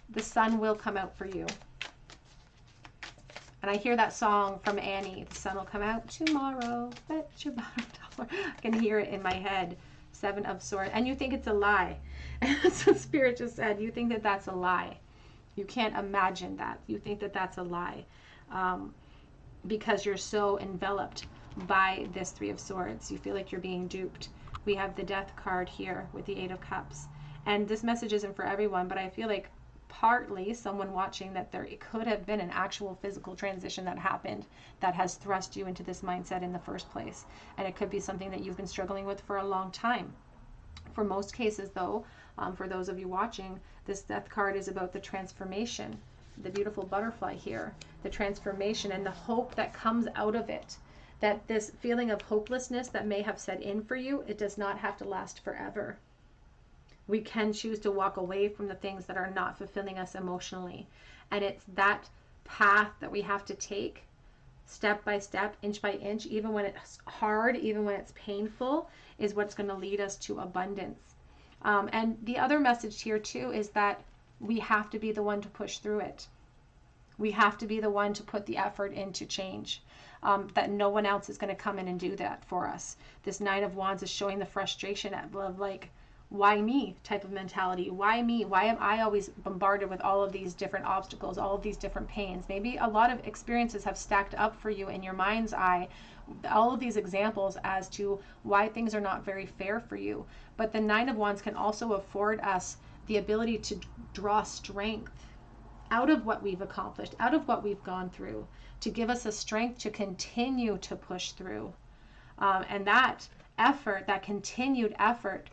The sun will come out for you. And I hear that song from Annie, the sun will come out tomorrow, bet your bottom dollar. I can hear it in my head. Seven of Swords. And you think it's a lie. And that's what Spirit just said. You think that that's a lie. You can't imagine that. You think that that's a lie. Because you're so enveloped by this Three of Swords. You feel like you're being duped. We have the Death card here with the Eight of Cups. And this message isn't for everyone, but I feel like partly someone watching that there could have been an actual physical transition that happened that has thrust you into this mindset in the first place. And it could be something that you've been struggling with for a long time. For most cases, though, for those of you watching, this Death card is about the transformation, the beautiful butterfly here, the transformation and the hope that comes out of it. That this feeling of hopelessness that may have set in for you, it does not have to last forever. We can choose to walk away from the things that are not fulfilling us emotionally. And it's that path that we have to take step by step, inch by inch, even when it's hard, even when it's painful, is what's going to lead us to abundance. And the other message here too is that we have to be the one to push through it. We have to be the one to put the effort into change. That no one else is going to come in and do that for us. This Nine of Wands is showing the frustration of like, why me type of mentality. Why me? Why am I always bombarded with all of these different obstacles, all of these different pains? Maybe a lot of experiences have stacked up for you in your mind's eye, all of these examples as to why things are not very fair for you. But the Nine of Wands can also afford us the ability to draw strength out of what we've accomplished, out of what we've gone through, to give us a strength to continue to push through. And that effort, that continued effort,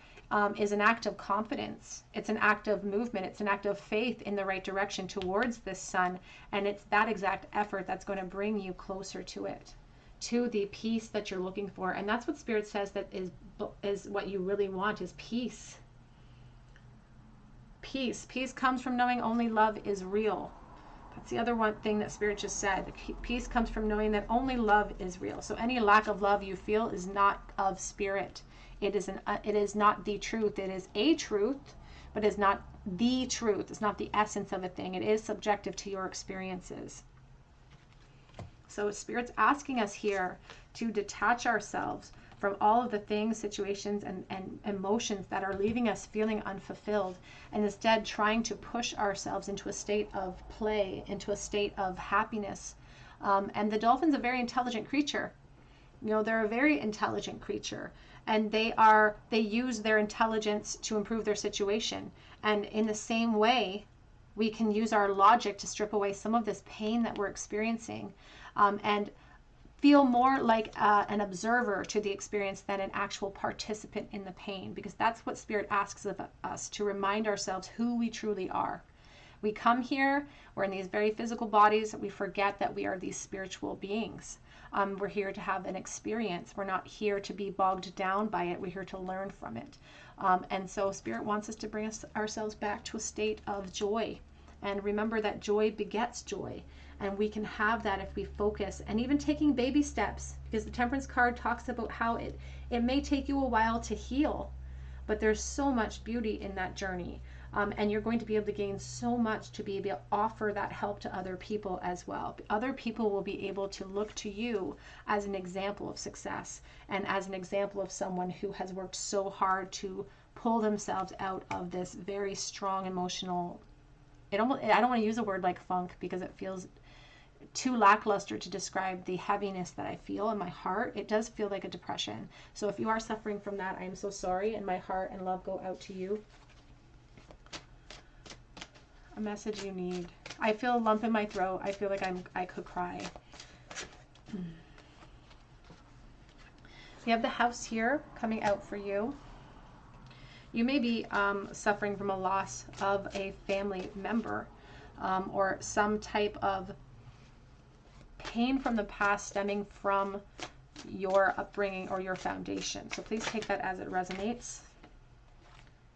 is an act of confidence. It's an act of movement. It's an act of faith in the right direction towards this sun. And it's that exact effort that's going to bring you closer to it, to the peace that you're looking for. And that's what Spirit says that is what you really want, is peace. Peace. Peace comes from knowing only love is real. That's the other one thing that Spirit just said. Peace comes from knowing that only love is real. So any lack of love you feel is not of Spirit. It is not the truth. It is a truth, but it's not the truth. It's not the essence of a thing. It is subjective to your experiences. So Spirit's asking us here to detach ourselves from all of the things, situations, and emotions that are leaving us feeling unfulfilled, and instead trying to push ourselves into a state of play, into a state of happiness. And the dolphin's a very intelligent creature. You know, they're a very intelligent creature, and they use their intelligence to improve their situation. And in the same way, we can use our logic to strip away some of this pain that we're experiencing, and feel more like an observer to the experience than an actual participant in the pain, because that's what Spirit asks of us, to remind ourselves who we truly are. We come here, we're in these very physical bodies, we forget that we are these spiritual beings. We're here to have an experience. We're not here to be bogged down by it. We're here to learn from it. And so Spirit wants us to bring ourselves back to a state of joy. And remember that joy begets joy. And we can have that if we focus, and even taking baby steps, because the Temperance card talks about how it may take you a while to heal, but there's so much beauty in that journey. And you're going to be able to gain so much to be able to offer that help to other people as well. Other people will be able to look to you as an example of success, and as an example of someone who has worked so hard to pull themselves out of this very strong emotional, I don't want to use a word like funk, because it feels too lackluster to describe the heaviness that I feel in my heart. It does feel like a depression. So if you are suffering from that, I am so sorry, and my heart and love go out to you. A message you need. I feel a lump in my throat. I feel like I could cry. You have the House here coming out for you. You may be suffering from a loss of a family member or some type of pain from the past stemming from your upbringing or your foundation. So please take that as it resonates.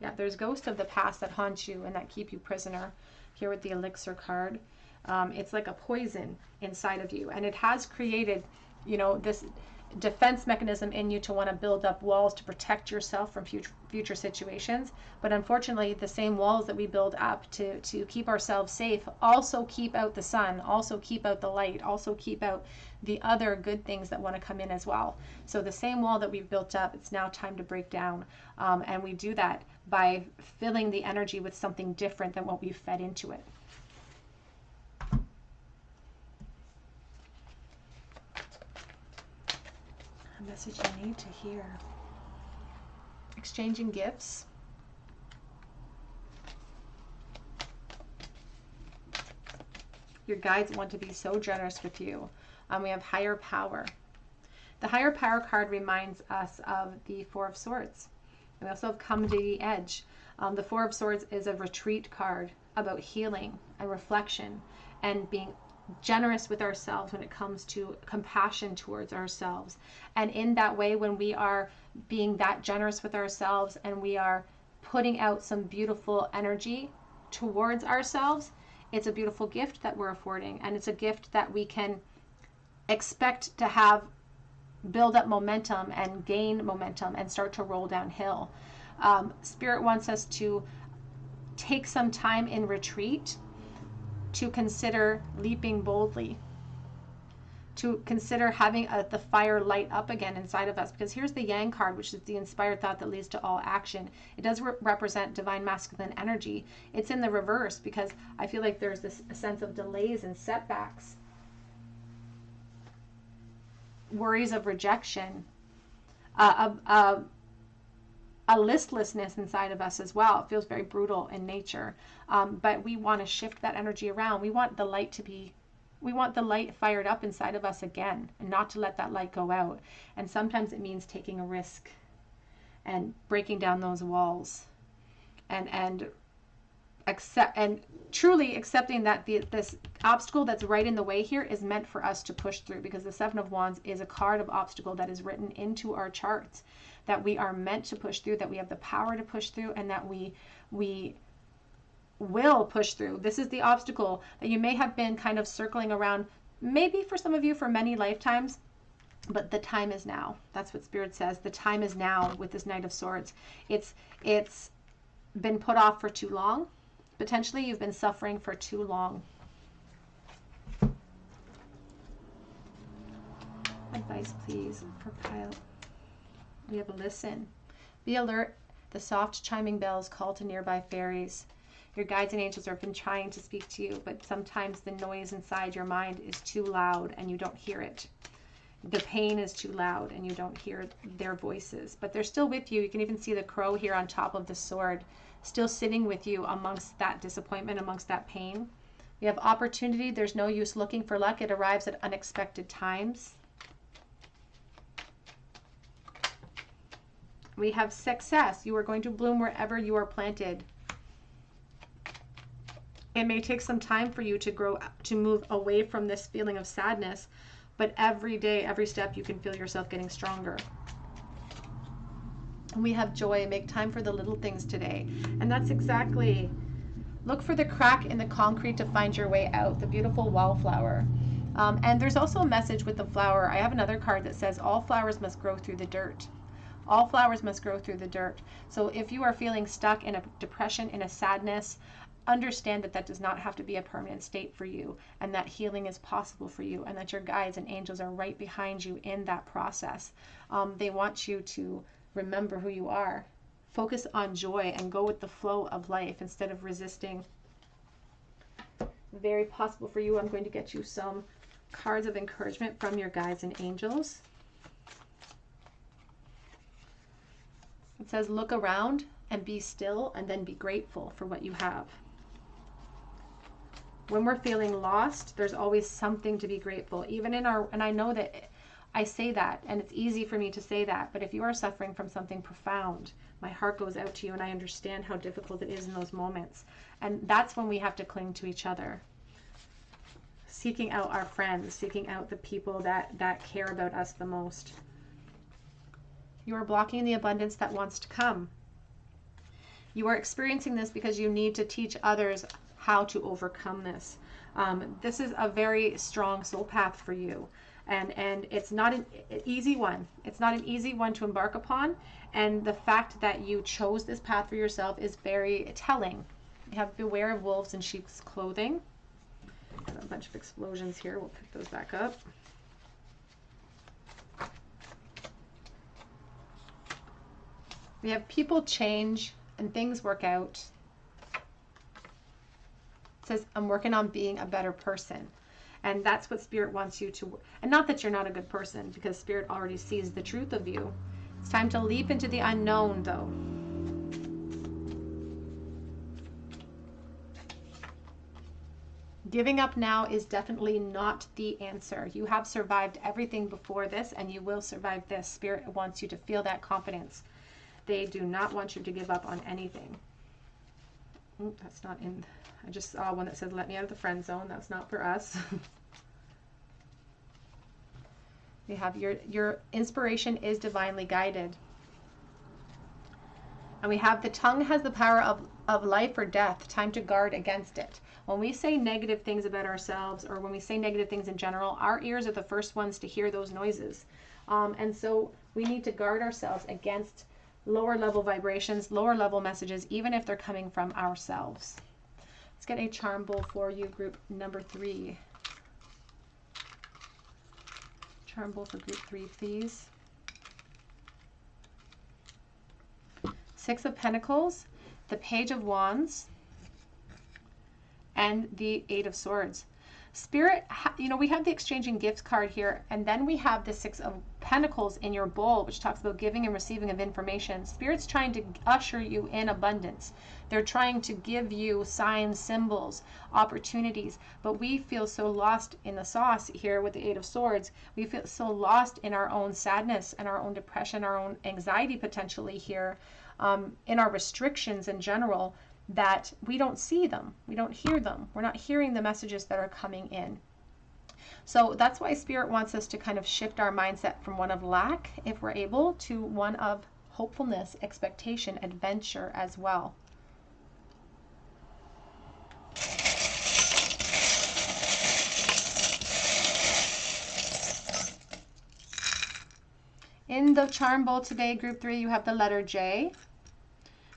Yeah, there's ghosts of the past that haunt you and that keep you prisoner here with the elixir card. It's like a poison inside of you, and it has created, you know, this defense mechanism in you to want to build up walls to protect yourself from future situations. But unfortunately, the same walls that we build up to keep ourselves safe also keep out the sun, also keep out the light, also keep out the other good things that want to come in as well. So the same wall that we've built up, it's now time to break down. And we do that by filling the energy with something different than what we've fed into it. A message you need to hear. Exchanging gifts. Your guides want to be so generous with you. We have higher power. The higher power card reminds us of the Four of Swords. We also have come to the edge. The Four of Swords is a retreat card about healing and reflection and being generous with ourselves when it comes to compassion towards ourselves. And in that way, when we are being that generous with ourselves and we are putting out some beautiful energy towards ourselves, it's a beautiful gift that we're affording, and it's a gift that we can expect to have build up momentum and gain momentum and start to roll downhill. Spirit wants us to take some time in retreat to consider leaping boldly, to consider having the fire light up again inside of us. Because here's the Yang card, which is the inspired thought that leads to all action. It does represent divine masculine energy. It's in the reverse because I feel like there's this sense of delays and setbacks, worries of rejection, a listlessness inside of us as well. It feels very brutal in nature. But we want to shift that energy around. We want the light to be, we want the light fired up inside of us again and not to let that light go out. And sometimes it means taking a risk and breaking down those walls and truly accepting that this obstacle that's right in the way here is meant for us to push through, because the Seven of Wands is a card of obstacle that is written into our charts, that we are meant to push through, that we have the power to push through, and that we will push through. This is the obstacle that you may have been kind of circling around, maybe for some of you for many lifetimes, but the time is now. That's what Spirit says. The time is now with this Knight of Swords. It's been put off for too long. Potentially you've been suffering for too long. Advice, please, for pile. We have a listen. Be alert. The soft chiming bells call to nearby fairies. Your guides and angels have been trying to speak to you, but sometimes the noise inside your mind is too loud and you don't hear it. The pain is too loud and you don't hear their voices, but they're still with you. You can even see the crow here on top of the sword, still sitting with you amongst that disappointment, amongst that pain. We have opportunity. There's no use looking for luck. It arrives at unexpected times. We have success. You are going to bloom wherever you are planted. It may take some time for you to grow, to move away from this feeling of sadness, but every day, every step, you can feel yourself getting stronger. We have joy. Make time for the little things today. And that's exactly, look for the crack in the concrete to find your way out, the beautiful wallflower. And there's also a message with the flower. I have another card that says all flowers must grow through the dirt. All flowers must grow through the dirt. So if you are feeling stuck in a depression, in a sadness, understand that that does not have to be a permanent state for you, and that healing is possible for you, and that your guides and angels are right behind you in that process. They want you to remember who you are. Focus on joy and go with the flow of life instead of resisting. Very possible for you. I'm going to get you some cards of encouragement from your guides and angels. It says, look around and be still, and then be grateful for what you have. When we're feeling lost, there's always something to be grateful. Even in our, and I know that I say that, and it's easy for me to say that, but if you are suffering from something profound, my heart goes out to you, and I understand how difficult it is in those moments. And that's when we have to cling to each other. Seeking out our friends, seeking out the people that care about us the most. You are blocking the abundance that wants to come. You are experiencing this because you need to teach others how to overcome this. This is a very strong soul path for you. And it's not an easy one. It's not an easy one to embark upon. And the fact that you chose this path for yourself is very telling. You have beware of wolves in sheep's clothing. Got a bunch of explosions here. We'll pick those back up. We have people change and things work out. It says, I'm working on being a better person. And that's what Spirit wants you to, and not that you're not a good person, because Spirit already sees the truth of you. It's time to leap into the unknown, though. Giving up now is definitely not the answer. You have survived everything before this, and you will survive this. Spirit wants you to feel that confidence. They do not want you to give up on anything. Ooh, that's not in. I just saw one that says, let me out of the friend zone. That's not for us. We have your inspiration is divinely guided. And we have the tongue has the power of life or death. Time to guard against it. When we say negative things about ourselves, or when we say negative things in general, our ears are the first ones to hear those noises. And so we need to guard ourselves against lower level vibrations, lower level messages, even if they're coming from ourselves. Let's get a charm bowl for you, group number 3. Charm bowl for group 3, please. 6 of Pentacles, the Page of Wands, and the 8 of Swords. Spirit, we have the exchanging gifts card here, and then we have the 6 of Pentacles in your bowl, which talks about giving and receiving of information. Spirit's trying to usher you in abundance. They're trying to give you signs, symbols, opportunities, but we feel so lost in the sauce here with the 8 of Swords. We feel so lost in our own sadness and our own depression, our own anxiety potentially here, in our restrictions in general, that we don't see them, we don't hear them, we're not hearing the messages that are coming in. So that's why Spirit wants us to kind of shift our mindset from one of lack, if we're able, to one of hopefulness, expectation, adventure as well. In the charm bowl today, group 3, you have the letter J.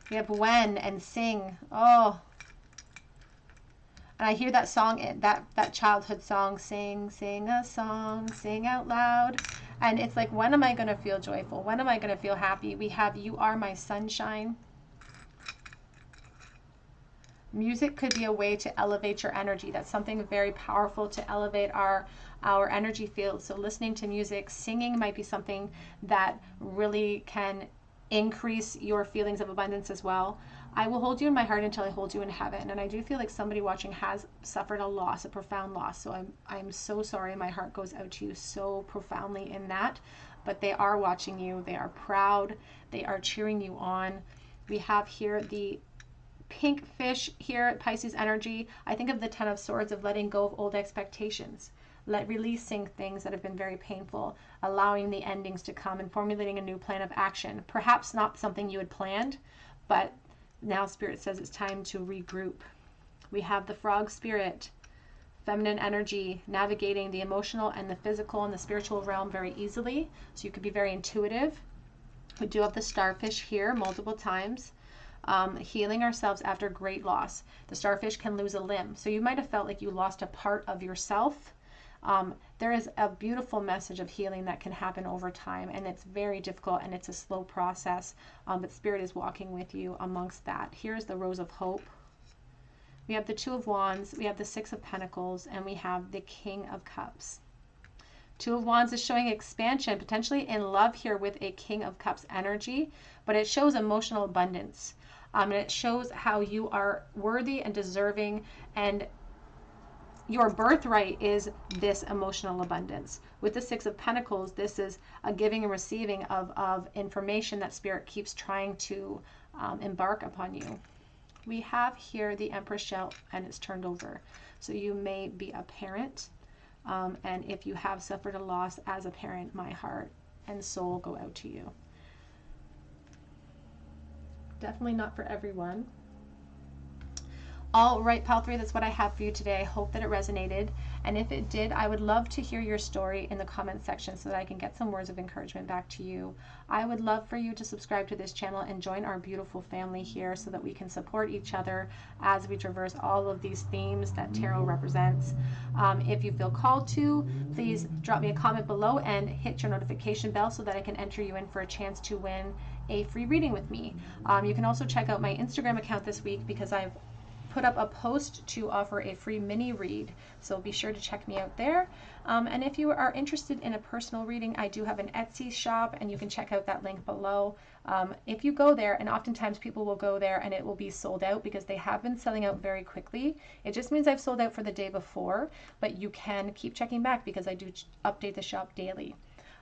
We have when and sing. Oh. And I hear that song, that childhood song, sing a song, sing out loud. And it's like, when am I going to feel joyful? When am I going to feel happy? We have you are my sunshine. Music could be a way to elevate your energy. That's something very powerful to elevate our energy field. So listening to music, singing might be something that really can increase your feelings of abundance as well. I will hold you in my heart until I hold you in heaven. And I do feel like somebody watching has suffered a loss, a profound loss. So I'm so sorry. My heart goes out to you so profoundly in that. But they are watching you. They are proud. They are cheering you on. We have here the pink fish here at Pisces energy. I think of the 10 of Swords, of letting go of old expectations. Releasing things that have been very painful, allowing the endings to come, and formulating a new plan of action. Perhaps not something you had planned, but now Spirit says it's time to regroup. We have the Frog Spirit, feminine energy, navigating the emotional and the physical and the spiritual realm very easily. So you could be very intuitive. We do have the Starfish here multiple times. Healing ourselves after great loss. The starfish can lose a limb. So you might have felt like you lost a part of yourself. There is a beautiful message of healing that can happen over time, and it's very difficult and it's a slow process, but Spirit is walking with you amongst that. Here's the Rose of Hope. We have the 2 of Wands, we have the 6 of Pentacles, and we have the King of Cups. 2 of Wands is showing expansion, potentially in love here with a King of Cups energy, but it shows emotional abundance. And it shows how you are worthy and deserving and your birthright is this emotional abundance. With the Six of Pentacles, this is a giving and receiving of information that Spirit keeps trying to embark upon you. We have here the Empress shell, and it's turned over. So you may be a parent, and if you have suffered a loss as a parent, my heart and soul go out to you. Definitely not for everyone. All right, Pile 3, that's what I have for you today. I hope that it resonated. And if it did, I would love to hear your story in the comment section so that I can get some words of encouragement back to you. I would love for you to subscribe to this channel and join our beautiful family here so that we can support each other as we traverse all of these themes that tarot represents. If you feel called to, please drop me a comment below and hit your notification bell so that I can enter you in for a chance to win a free reading with me. You can also check out my Instagram account this week because I've put up a post to offer a free mini read, so be sure to check me out there. And if you are interested in a personal reading, I do have an Etsy shop, and you can check out that link below. If you go there, and oftentimes people will go there and it will be sold out because they have been selling out very quickly. It just means I've sold out for the day before, but you can keep checking back because I do update the shop daily.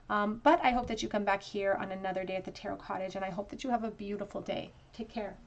But I hope that you come back here on another day at the Tarot Cottage, and I hope that you have a beautiful day. Take care.